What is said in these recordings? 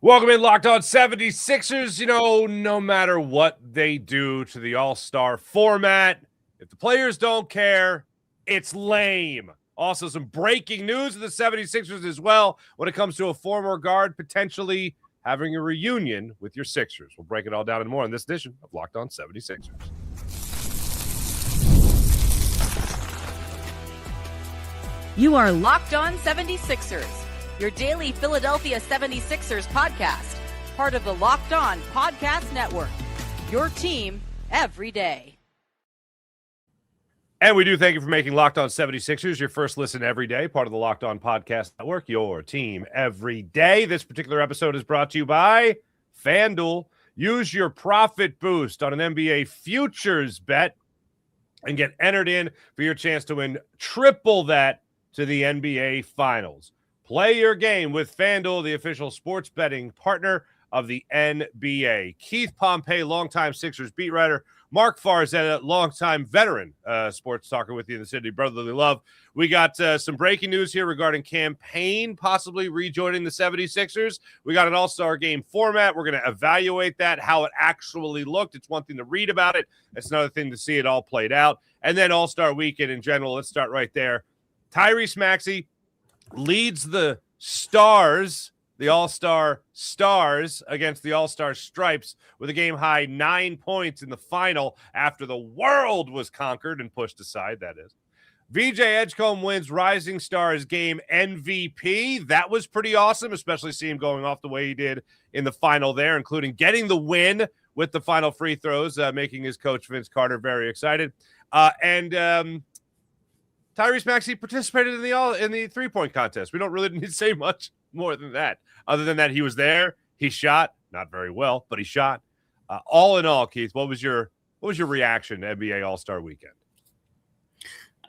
Welcome in, Locked On 76ers. You know, no matter what they do to the All-Star format, if the players don't care, it's lame. Also, some breaking news of the 76ers as well when it comes to a former guard potentially having a reunion with your Sixers. We'll break it all down and more in this edition of Locked On 76ers. You are Locked On 76ers, your daily Philadelphia 76ers podcast, part of the Locked On Podcast Network, your team every day. And we do thank you for making Locked On 76ers your first listen every day, part of the Locked On Podcast Network, your team every day. This particular episode is brought to you by FanDuel. Use your profit boost on an NBA futures bet and get entered in for your chance to win triple that to the NBA Finals. Play your game with FanDuel, the official sports betting partner of the NBA. Keith Pompey, longtime Sixers beat writer. Marc Farzetta, longtime veteran sports talker with you in the city. Brotherly love. We got some breaking news here regarding Cameron Payne possibly rejoining the 76ers. We got an all-star game format. We're going to evaluate that, how it actually looked. It's one thing to read about it. It's another thing to see it all played out. And then all-star weekend in general. Let's start right there. Tyrese Maxey leads the Stars, the All-Star Stars, against the All-Star Stripes with a game-high 9 points in the final after the world was conquered and pushed aside, that is. VJ Edgecombe wins Rising Stars game MVP. That was pretty awesome, especially seeing him going off the way he did in the final there, including getting the win with the final free throws, making his coach Vince Carter very excited. Tyrese Maxey participated in the three-point contest. We don't really need to say much more than that. Other than that, he was there. He shot, not very well, but he shot. All in all, Keith, what was your reaction to NBA All-Star Weekend?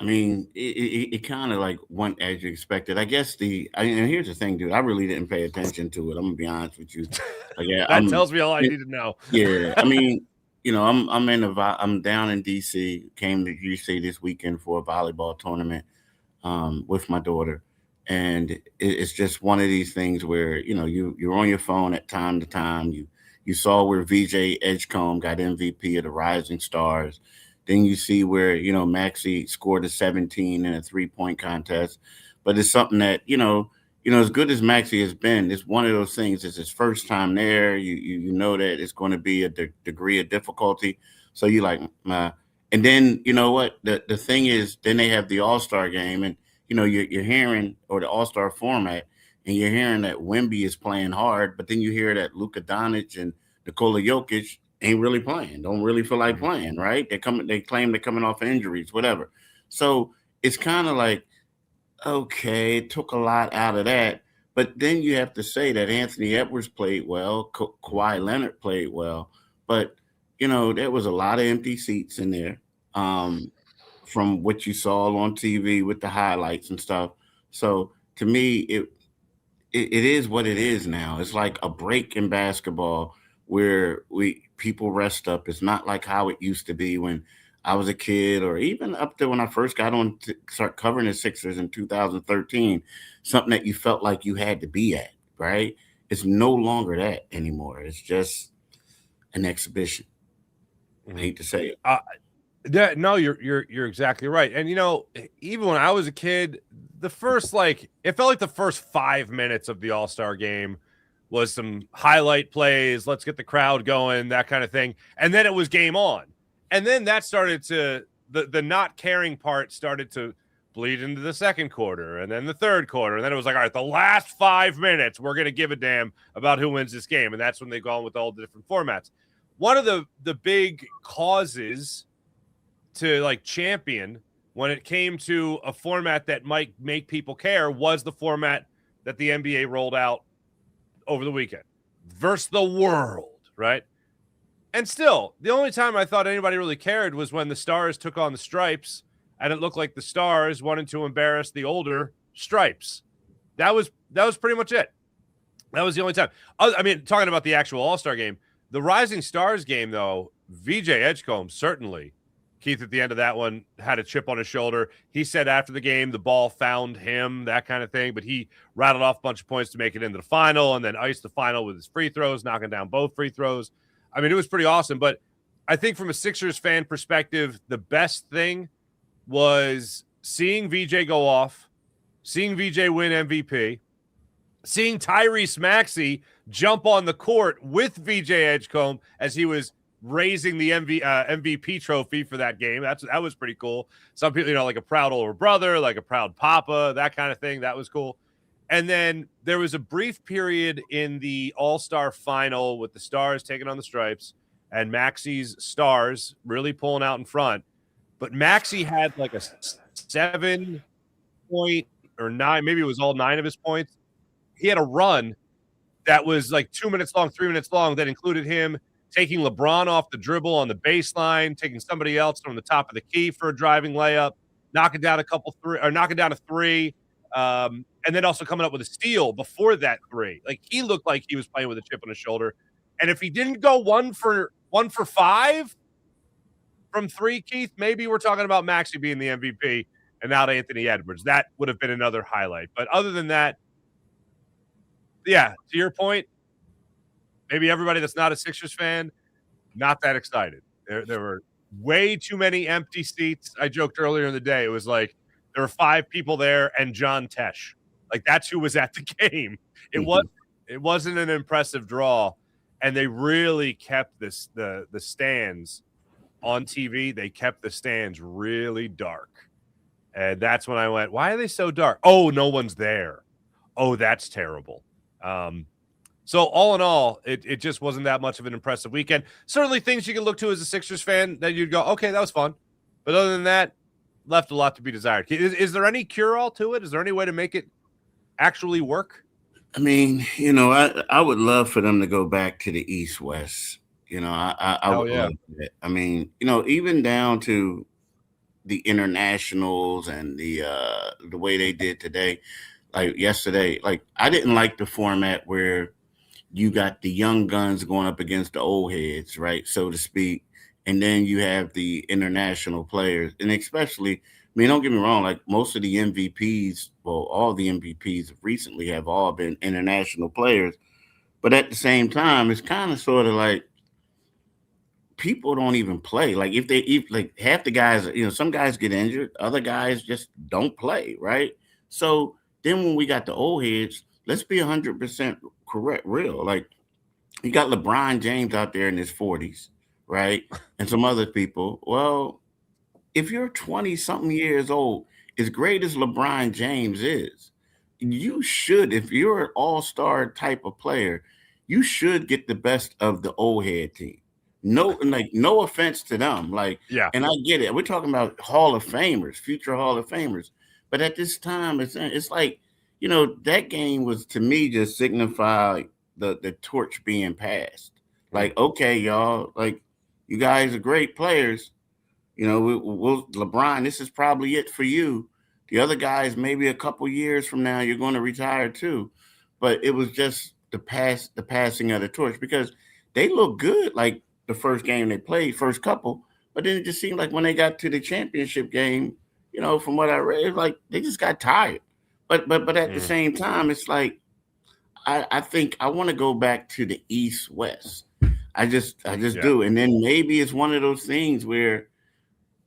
I mean, it kind of like went as you expected. I guess and here's the thing, dude. I really didn't pay attention to it. I'm gonna be honest with you. That tells me all I need to know. Yeah, I mean. You know, I'm down in DC. Came to DC this weekend for a volleyball tournament with my daughter, and it's just one of these things where you're on your phone at time to time. You saw where VJ Edgecombe got MVP of the Rising Stars. Then you see where Maxey scored a 17 in a 3-point contest. But it's something that as good as Maxey has been, it's one of those things. It's his first time there. You know that it's going to be a degree of difficulty. So you like, and then you know what? The thing is, then they have the All-Star game, and you're hearing, or the All-Star format, and you're hearing that Wemby is playing hard, but then you hear that Luka Doncic and Nikola Jokic ain't really playing, don't really feel like playing, right? They claim they're coming off injuries, whatever. So it's kind of like, okay, it took a lot out of that. But then you have to say that Anthony Edwards played well, Kawhi Leonard played well. But, there was a lot of empty seats in there from what you saw on TV with the highlights and stuff. So to me, it is what it is now. It's like a break in basketball where people rest up. It's not like how it used to be when I was a kid, or even up there when I first got on to start covering the Sixers in 2013, something that you felt like you had to be at, right? It's no longer that anymore. It's just an exhibition. I hate to say it. No, you're exactly right. And even when I was a kid, it felt like the first 5 minutes of the All-Star game was some highlight plays, let's get the crowd going, that kind of thing. And then it was game on. And then that started to the not caring part started to bleed into the second quarter, and then the third quarter, and then it was like, all right, the last 5 minutes, we're going to give a damn about who wins this game, and that's when they've gone with all the different formats. One of the big causes to champion when it came to a format that might make people care was the format that the NBA rolled out over the weekend versus the world, right? And still, the only time I thought anybody really cared was when the Stars took on the Stripes, and it looked like the Stars wanted to embarrass the older Stripes. That was pretty much it. That was the only time. I mean, talking about the actual All-Star game, the Rising Stars game, though, VJ Edgecombe certainly Keith, at the end of that one, had a chip on his shoulder. He said after the game, the ball found him, that kind of thing. But he rattled off a bunch of points to make it into the final and then iced the final with his free throws, knocking down both free throws. I mean, it was pretty awesome. But I think from a Sixers fan perspective, the best thing was seeing VJ go off, seeing VJ win MVP, seeing Tyrese Maxey jump on the court with VJ Edgecombe as he was raising the MVP trophy for that game. That was pretty cool. Some people, like a proud older brother, like a proud papa, that kind of thing. That was cool. And then there was a brief period in the All-Star final with the Stars taking on the Stripes and Maxey's Stars really pulling out in front. But Maxey had like a 7 point or 9, maybe it was all 9 of his points. He had a run that was like 2 minutes long, 3 minutes long, that included him taking LeBron off the dribble on the baseline, taking somebody else from the top of the key for a driving layup, knocking down a three, and then also coming up with a steal before that three. Like, he looked like he was playing with a chip on his shoulder. And if he didn't go 1 for 5 from 3, Keith, maybe we're talking about Maxey being the MVP and not Anthony Edwards. That would have been another highlight. But other than that, yeah, to your point, maybe everybody that's not a Sixers fan, not that excited. There were way too many empty seats. I joked earlier in the day. It was like there were 5 people there and John Tesh. Like, that's who was at the game. It wasn't an impressive draw, and they really kept the stands on TV. They kept the stands really dark, and that's when I went, "Why are they so dark? Oh, no one's there. Oh, that's terrible." So all in all, it just wasn't that much of an impressive weekend. Certainly things you can look to as a Sixers fan that you'd go, okay, that was fun. But other than that, left a lot to be desired. Is there any cure-all to it? Is there any way to make it actually work? I mean, I would love for them to go back to the East-West. I would love that. I mean, even down to the internationals and the way they did today, like yesterday. Like, I didn't like the format where you got the young guns going up against the old heads, right, so to speak, and then you have the international players. And especially, I mean, don't get me wrong, like most of the MVPs, well, all the MVPs recently have all been international players. But at the same time, it's kind of sort of like people don't even play. Like, like half the guys, some guys get injured, other guys just don't play, right? So then when we got the old heads, let's be 100% real. Like, you got LeBron James out there in his 40s, right? And some other people. Well, if you're 20-something years old, as great as LeBron James is, you should, if you're an all-star type of player, you should get the best of the old head team. No offense to them. Like, yeah. And I get it. We're talking about Hall of Famers, future Hall of Famers. But at this time, it's like, that game was, to me, just signify the torch being passed. Like, okay, y'all, like, you guys are great players. We'll LeBron, this is probably it for you. The other guys, maybe a couple years from now, you're going to retire too. But it was just the passing of the torch, because they looked good like the first game they played, first couple. But then it just seemed like when they got to the championship game, from what I read, it's like they just got tired. But at the same time, it's like I think I want to go back to the East-West. I just do. And then maybe it's one of those things where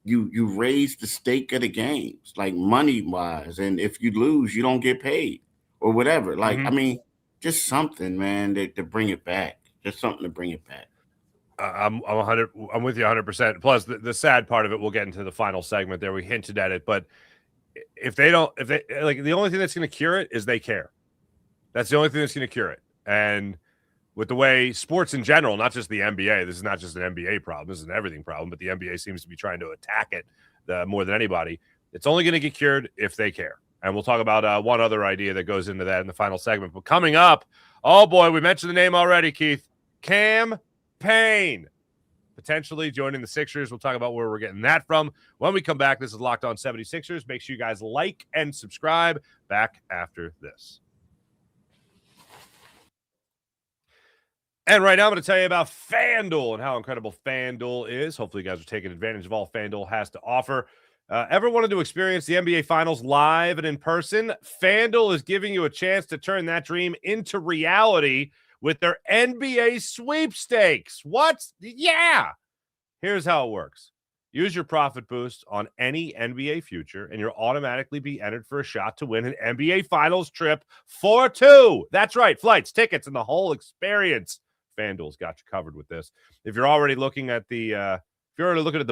you raise the stake of the games, like money-wise, and if you lose, you don't get paid or whatever. Like, I mean, just something, man, to bring it back. Just something to bring it back. I'm with you 100%. Plus, the sad part of it, we'll get into the final segment there. We hinted at it, but if they like, the only thing that's going to cure it is they care. That's the only thing that's going to cure it. And with the way sports in general, not just the NBA, this is not just an NBA problem, this is an everything problem, but the NBA seems to be trying to attack it more than anybody. It's only going to get cured if they care. And we'll talk about one other idea that goes into that in the final segment. But coming up, oh boy, we mentioned the name already, Keith. Cam Payne potentially joining the Sixers. We'll talk about where we're getting that from when we come back. This is Locked On 76ers. Make sure you guys like and subscribe. Back after this. And right now I'm going to tell you about FanDuel and how incredible FanDuel is. Hopefully you guys are taking advantage of all FanDuel has to offer. Ever wanted to experience the NBA Finals live and in person? FanDuel is giving you a chance to turn that dream into reality with their NBA sweepstakes. What? Yeah. Here's how it works. Use your profit boost on any NBA future, and you'll automatically be entered for a shot to win an NBA Finals trip for two. That's right. Flights, tickets, and the whole experience. FanDuel's got you covered with this. If you're already looking at the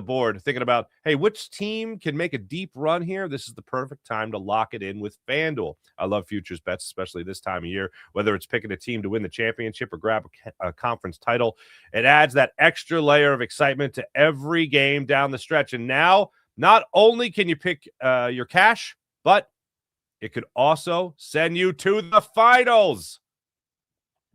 board, thinking about, hey, which team can make a deep run here? This is the perfect time to lock it in with FanDuel. I love futures bets, especially this time of year, whether it's picking a team to win the championship or grab a conference title. It adds that extra layer of excitement to every game down the stretch. And now, not only can you pick your cash, but it could also send you to the finals.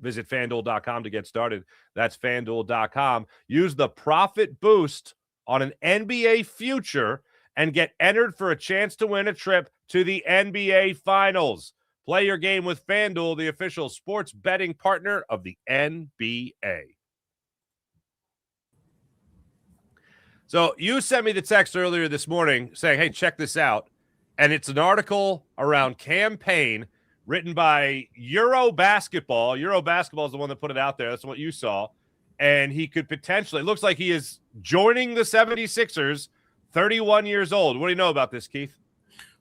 Visit FanDuel.com to get started. That's FanDuel.com. Use the profit boost on an NBA future and get entered for a chance to win a trip to the NBA Finals. Play your game with FanDuel, the official sports betting partner of the NBA. So you sent me the text earlier this morning saying, hey, check this out. And it's an article around Cam Payne written by Eurobasketball. Eurobasketball is the one that put it out there. That's what you saw. And he could potentially, it looks like he is joining the 76ers, 31 years old. What do you know about this, Keith?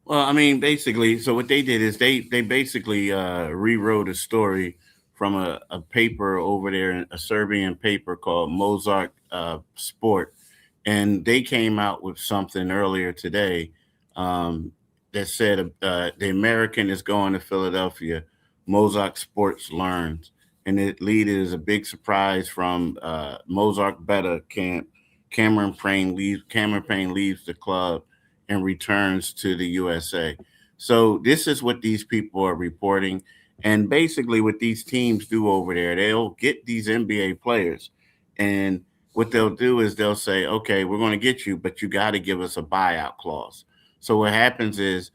Well, I mean, basically, so what they did is they basically rewrote a story from a paper over there, a Serbian paper called Mozart Sport. And they came out with something earlier today that said the American is going to Philadelphia. Mozart Sports learns. And it lead is a big surprise from Mozart Beta camp. Cameron Payne leaves the club and returns to the USA. So this is what these people are reporting. And basically what these teams do over there, they'll get these NBA players. And what they'll do is they'll say, okay, we're going to get you, but you got to give us a buyout clause. So what happens is,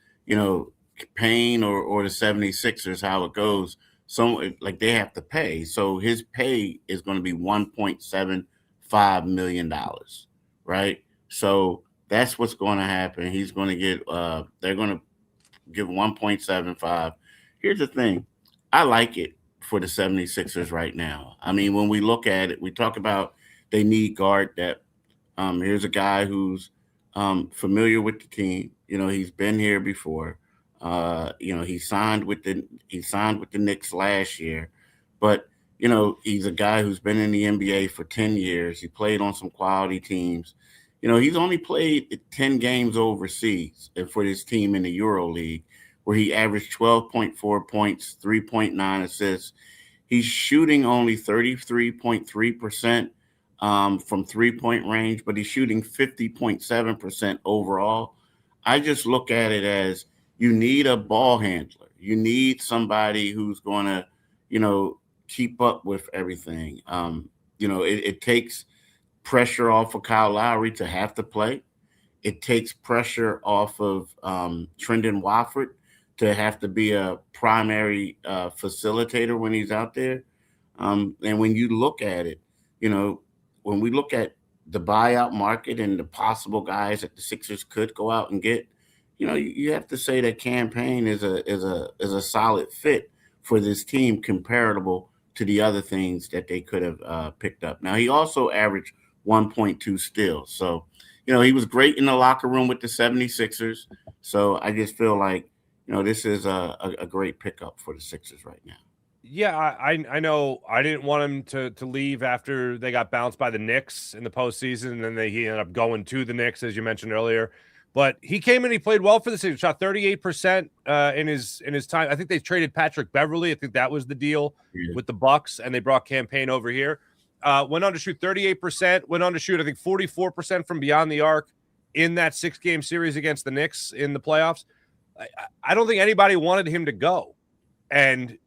Payne or the 76ers, how it goes, like they have to pay. So his pay is going to be $1.75 million, right? So that's what's going to happen. He's going to get, they're going to give 1.75. Here's the thing. I like it for the 76ers right now. I mean, when we look at it, we talk about they need guard depth. Here's a guy who's familiar with the team. He's been here before. He signed with the Knicks last year, but he's a guy who's been in the NBA for 10 years. He played on some quality teams. He's only played 10 games overseas and for this team in the Euro League, where he averaged 12.4 points, 3.9 assists. He's shooting only 33.3% from three-point range, but he's shooting 50.7% overall. I just look at it as you need a ball handler. You need somebody who's going to, keep up with everything. It takes pressure off of Kyle Lowry to have to play. It takes pressure off of Trendon Watford to have to be a primary facilitator when he's out there. And when you look at it, when we look at the buyout market and the possible guys that the Sixers could go out and get, you have to say that Cam Payne is a solid fit for this team comparable to the other things that they could have picked up. Now, he also averaged 1.2 steals. So, he was great in the locker room with the 76ers. So I just feel like, this is a great pickup for the Sixers right now. Yeah, I know I didn't want him to leave after they got bounced by the Knicks in the postseason, and then he ended up going to the Knicks, as you mentioned earlier. But he came in, he played well for the Sixers, shot 38% in his time. I think they traded Patrick Beverley. I think that was the deal with the Bucks, and they brought Cam Payne over here. Went on to shoot 38%, went on to shoot, I think, 44% from beyond the arc in that 6-game series against the Knicks in the playoffs. I don't think anybody wanted him to go. And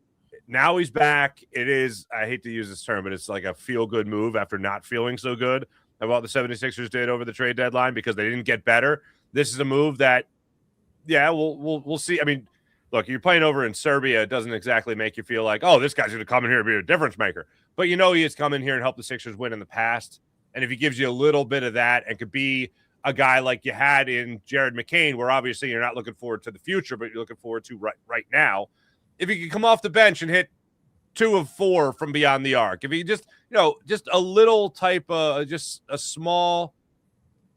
now he's back. It is, I hate to use this term, but it's like a feel-good move after not feeling so good about what the 76ers did over the trade deadline because they didn't get better. This is a move that, yeah, we'll see. I mean, look, you're playing over in Serbia. It doesn't exactly make you feel like, oh, this guy's going to come in here and be a difference maker. But he has come in here and helped the Sixers win in the past. And if he gives you a little bit of that and could be a guy like you had in Jared McCain, where obviously you're not looking forward to the future, but you're looking forward to right now. If he could come off the bench and hit 2 of 4 from beyond the arc, if he just a little type of just a small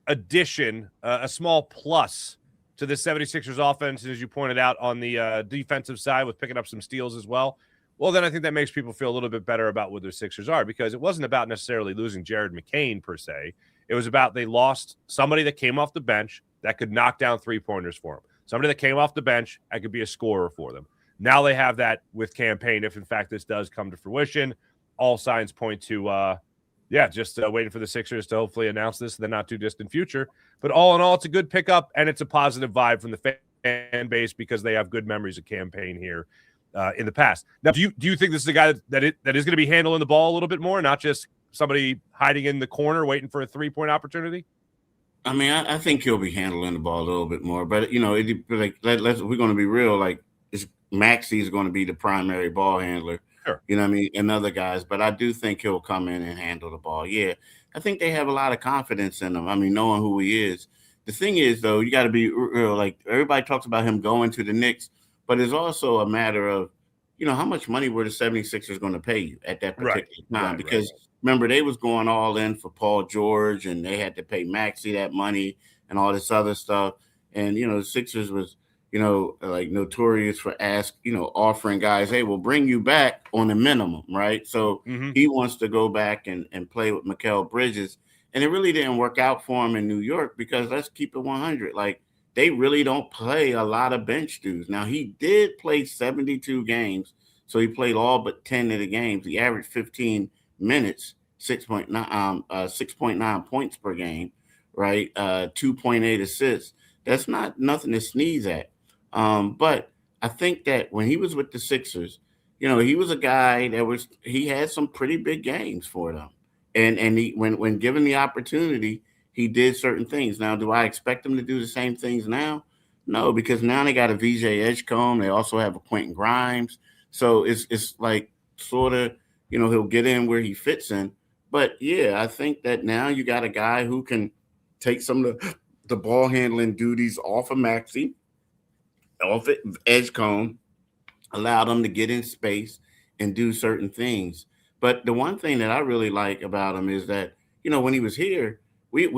addition, a small plus to the 76ers offense, as you pointed out on the defensive side with picking up some steals as well, well, then I think that makes people feel a little bit better about what their Sixers are, because it wasn't about necessarily losing Jared McCain per se. It was about they lost somebody that came off the bench that could knock down three-pointers for them, somebody that came off the bench that could be a scorer for them. Now they have that with Cam Payne, if in fact this does come to fruition. All signs point to just waiting for the Sixers to hopefully announce this in the not-too-distant future. But all in all, it's a good pickup, and it's a positive vibe from the fan base because they have good memories of Cam Payne here in the past. Now, do you think this is a guy that is going to be handling the ball a little bit more, not just somebody hiding in the corner waiting for a three-point opportunity? I mean, I think he'll be handling the ball a little bit more. But, we're going to be real. Like, Maxey is going to be the primary ball handler. Sure. And other guys. But I do think he'll come in and handle the ball. Yeah, I think they have a lot of confidence in him. I mean, knowing who he is. The thing is, though, you got to be real. Like, everybody talks about him going to the Knicks, but it's also a matter of, how much money were the 76ers going to pay you at that particular time? Because remember, they was going all in for Paul George, and they had to pay Maxey that money and all this other stuff. And, the Sixers was, like notorious for offering guys, hey, we'll bring you back on the minimum, right? So he wants to go back and play with Mikal Bridges. And it really didn't work out for him in New York because let's keep it 100. Like, they really don't play a lot of bench dudes. Now, he did play 72 games, so he played all but 10 of the games. He averaged 15 minutes, 6.9 points per game, right? 2.8 assists. That's nothing to sneeze at. But I think that when he was with the Sixers, he was a guy he had some pretty big games for them. And he, when given the opportunity, he did certain things. Now, do I expect him to do the same things now? No, because now they got a VJ Edgecombe. They also have a Quentin Grimes. So it's like sort of, he'll get in where he fits in. But, yeah, I think that now you got a guy who can take some of the ball handling duties off of Maxey, off of Edgecombe, allow them to get in space and do certain things. But the one thing that I really like about him is that, when he was here, we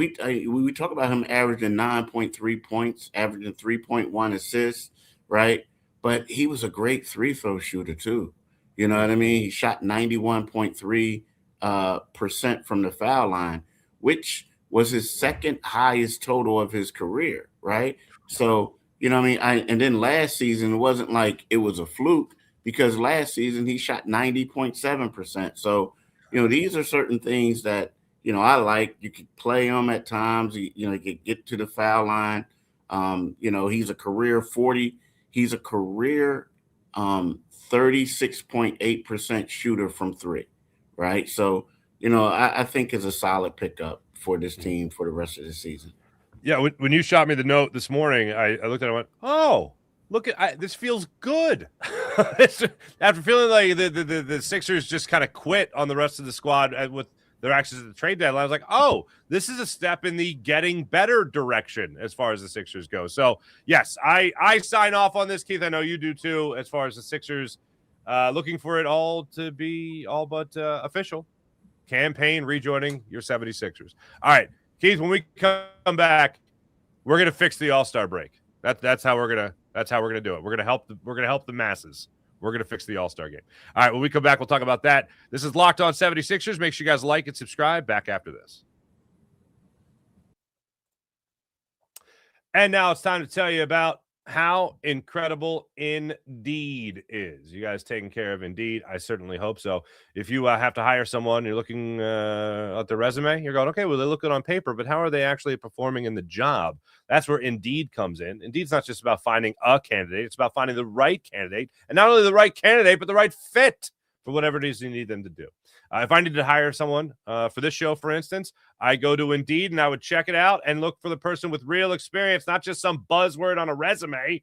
talk about him averaging 9.3 points, averaging 3.1 assists, right? But he was a great free-throw shooter too. You know what I mean? He shot 91.3% from the foul line, which was his second highest total of his career, right? So, and then last season, it wasn't like it was a fluke because last season he shot 90.7%. So, these are certain things that, I like. You could play him at times. He could get to the foul line. He's a career 40. He's a career 36.8% shooter from three, right? So, I think it's a solid pickup for this team for the rest of the season. Yeah, when you shot me the note this morning, I looked at it and went, oh, look this feels good. After feeling like the Sixers just kind of quit on the rest of the squad with their actions at the trade deadline, I was like, oh, this is a step in the getting better direction as far as the Sixers go. So, yes, I sign off on this, Keith. I know you do too, as far as the Sixers looking for it all to be all but official. Cam Payne rejoining your 76ers. All right, Keith, when we come back, we're going to fix the All-Star break. That's how we're going to do it. We're going to help the masses. We're going to fix the All-Star game. All right, when we come back, we'll talk about that. This is Locked On 76ers. Make sure you guys like and subscribe. Back after this. And now it's time to tell you about how incredible Indeed is. You guys taking care of Indeed? I certainly hope so. If you have to hire someone, you're looking at their resume, you're going, okay, well, they look good on paper, but how are they actually performing in the job? That's where Indeed comes in. Indeed's not just about finding a candidate. It's about finding the right candidate, and not only the right candidate, but the right fit for whatever it is you need them to do. If I need to hire someone for this show, for instance, I go to Indeed and I would check it out and look for the person with real experience, not just some buzzword on a resume.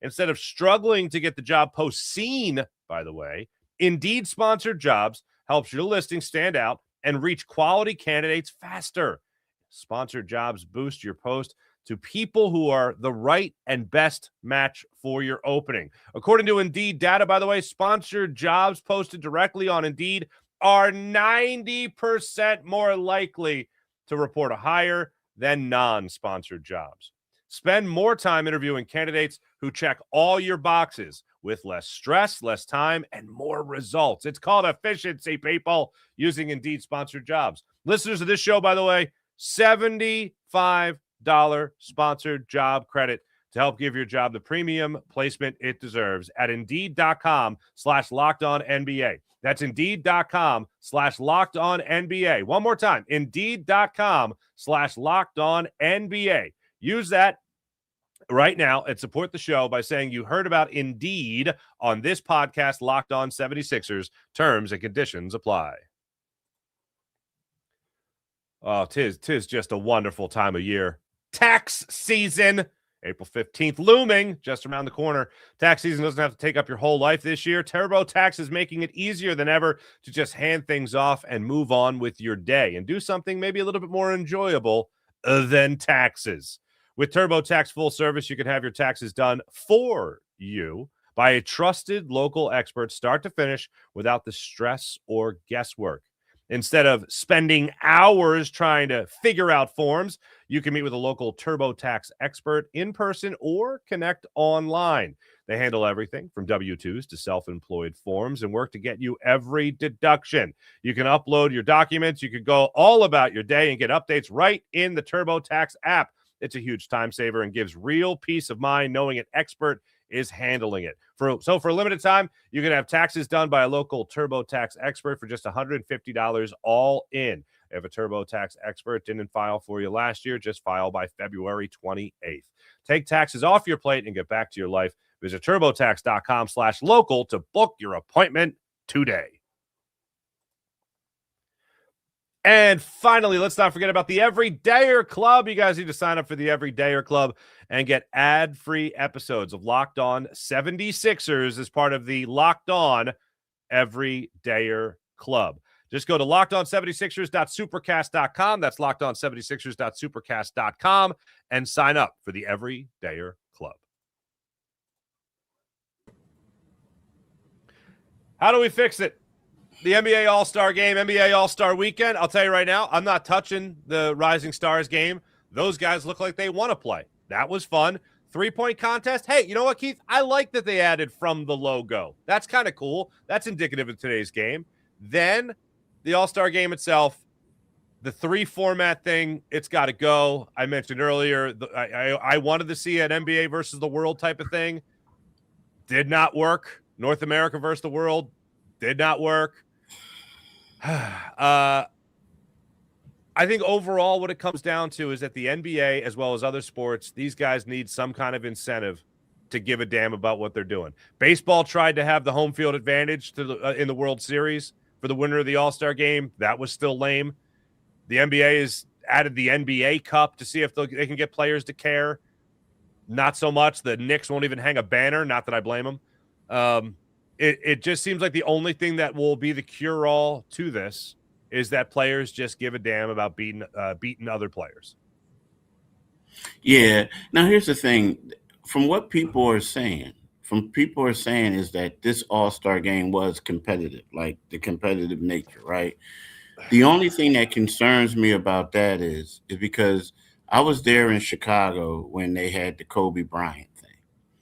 Instead of struggling to get the job post seen, by the way, Indeed sponsored jobs helps your listing stand out and reach quality candidates faster. Sponsored jobs boost your post to people who are the right and best match for your opening. According to Indeed data, by the way, sponsored jobs posted directly on Indeed are 90% more likely to report a hire than non-sponsored jobs. Spend more time interviewing candidates who check all your boxes with less stress, less time, and more results. It's called efficiency, people, using Indeed sponsored jobs. Listeners of this show, by the way, $75 sponsored job credit to help give your job the premium placement it deserves at Indeed.com/LockedOnNBA. That's Indeed.com/LockedOnNBA. One more time, Indeed.com/LockedOnNBA. Use that right now and support the show by saying you heard about Indeed on this podcast, Locked On 76ers. Terms and conditions apply. Oh, tis just a wonderful time of year. Tax season, April 15th, looming just around the corner. Tax season doesn't have to take up your whole life this year. TurboTax is making it easier than ever to just hand things off and move on with your day and do something maybe a little bit more enjoyable than taxes. With TurboTax full service, you can have your taxes done for you by a trusted local expert start to finish without the stress or guesswork. Instead of spending hours trying to figure out forms, you can meet with a local TurboTax expert in person or connect online. They handle everything from W-2s to self-employed forms and work to get you every deduction. You can upload your documents. You can go all about your day and get updates right in the TurboTax app. It's a huge time saver and gives real peace of mind knowing an expert is handling it. So for a limited time, you can have taxes done by a local TurboTax expert for just $150 all in. If a TurboTax expert didn't file for you last year, just file by February 28th. Take taxes off your plate and get back to your life. Visit TurboTax.com/local to book your appointment today. And finally, let's not forget about the Everydayer Club. You guys need to sign up for the Everydayer Club and get ad-free episodes of Locked On 76ers as part of the Locked On Everydayer Club. Just go to lockedon76ers.supercast.com. That's lockedon76ers.supercast.com and sign up for the Everydayer Club. How do we fix it? The NBA All-Star Game, NBA All-Star Weekend. I'll tell you right now, I'm not touching the Rising Stars game. Those guys look like they want to play. That was fun. 3-point contest. Hey, you know what, Keith? I like that they added from the logo. That's kind of cool. That's indicative of today's game. Then the All-Star Game itself, the 3-format thing, it's got to go. I mentioned earlier, I wanted to see an NBA versus the world type of thing. Did not work. North America versus the world did not work. I think overall what it comes down to is that the NBA, as well as other sports, these guys need some kind of incentive to give a damn about what they're doing. Baseball tried to have the home field advantage in the World Series for the winner of the All-Star Game. That was still lame. The NBA has added the NBA Cup to see if they can get players to care. Not so much. The Knicks won't even hang a banner. Not that I blame them. It just seems like the only thing that will be the cure-all to this is that players just give a damn about beating other players. Yeah. Now, here's the thing. From what people are saying is that this All-Star Game was competitive, like the competitive nature, right? The only thing that concerns me about that is because I was there in Chicago when they had the Kobe Bryant thing.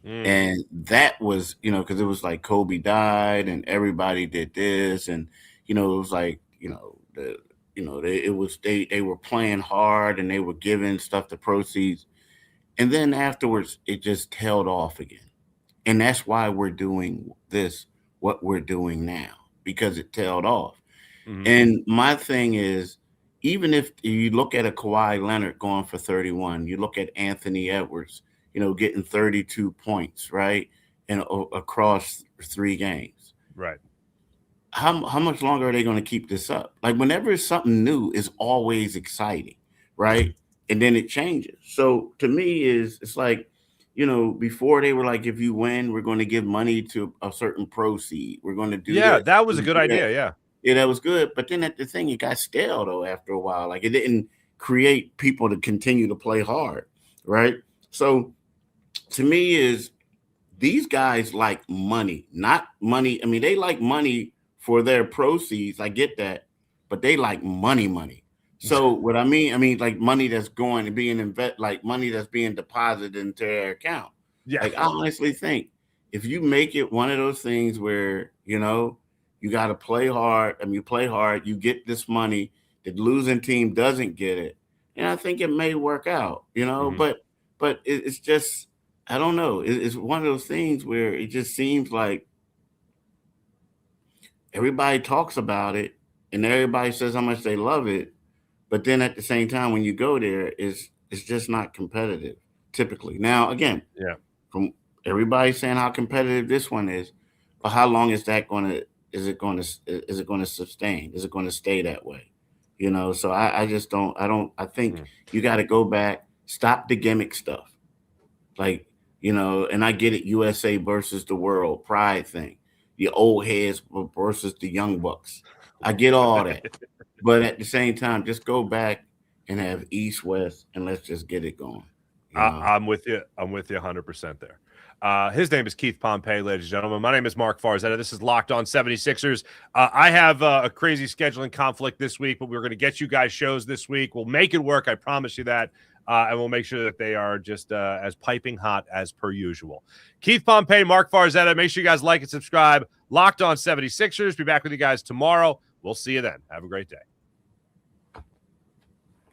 And that was, because it was like Kobe died and everybody did this. And, it was like, they were playing hard and they were giving stuff to proceeds. And then afterwards, it just tailed off again. And that's why we're doing what we're doing now, because it tailed off. Mm-hmm. And my thing is, even if you look at a Kawhi Leonard going for 31, you look at Anthony Edwards, getting 32 points, right? And across 3 games. Right. How much longer are they going to keep this up? Like, whenever it's something new, it's always exciting, right? And then it changes. So to me, it's like before they were like, if you win, we're going to give money to a certain proceed. We're going to do Yeah, this. that was a good idea. Yeah. Yeah, that was good. But then the thing, it got stale though after a while. Like it didn't create people to continue to play hard, right? So to me is these guys like money, not money. I mean, they like money for their proceeds. I get that, but they like money. So what I mean like money that's going and being like money that's being deposited into their account. Yeah. Like I honestly think if you make it one of those things where, you got to play hard. I mean, you play hard, you get this money, the losing team doesn't get it. And I think it may work out, but it's just, I don't know. It's one of those things where it just seems like everybody talks about it and everybody says how much they love it. But then at the same time, when you go there, it's just not competitive typically. Now, again, from everybody saying how competitive this one is, but how long is it going to sustain? Is it going to stay that way? So I just don't, I think you got to go back, stop the gimmick stuff. Like, and I get it, USA versus the world, pride thing, the old heads versus the young bucks. I get all that. But at the same time, just go back and have East, West, and let's just get it going. I'm with you. I'm with you 100% there. His name is Keith Pompey, ladies and gentlemen. My name is Marc Farzetta. This is Locked On 76ers. I have a crazy scheduling conflict this week, but we're going to get you guys shows this week. We'll make it work. I promise you that. And we'll make sure that they are just as piping hot as per usual. Keith Pompey, Marc Farzetta. Make sure you guys like and subscribe. Locked On 76ers. Be back with you guys tomorrow. We'll see you then. Have a great day.